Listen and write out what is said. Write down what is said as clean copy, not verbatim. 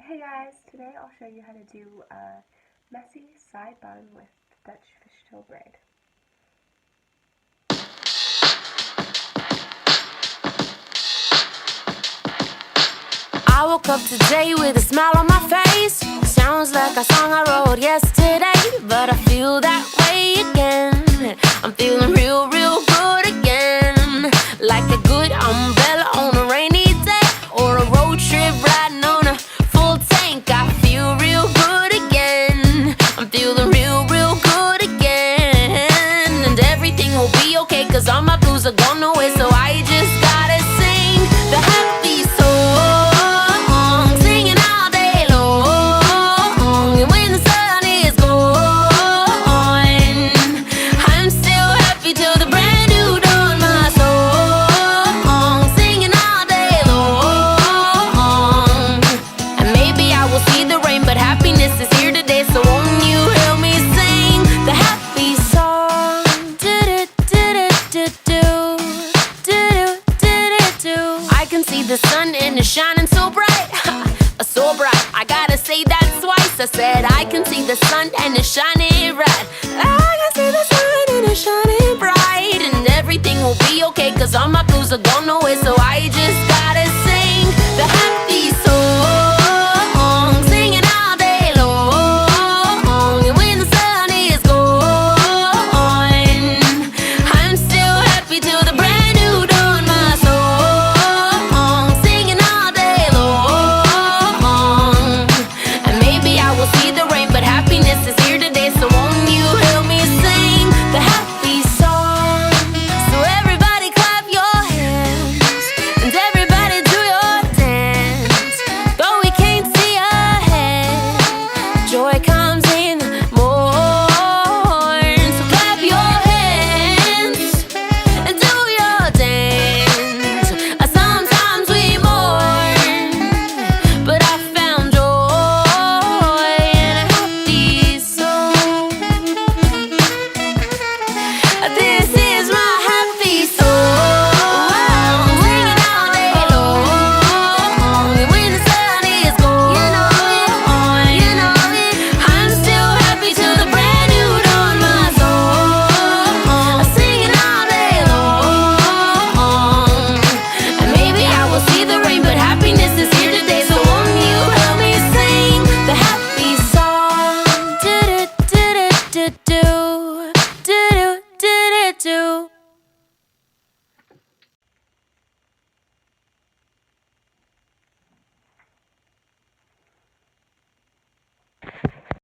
Hey guys, today I'll show you how to do a messy side bun with Dutch fishtail braid. I woke up today with a smile on my face. Sounds like a song I wrote yesterday, but I feel that way again. I'm feeling real good again. Like a good umbrella on a rainy day, or a road trip riding on a full tank. I feel real good again. I'm feeling real good again. And everything will be okay, cause all my blues are gone away. So I just gotta sing the happy song. The sun and it's shining so bright, so bright. I gotta say that twice. I said I can see the sun and it's shining bright. I can see the sun and it's shining bright. And everything will be okay, cause all my blues are gone away. So I just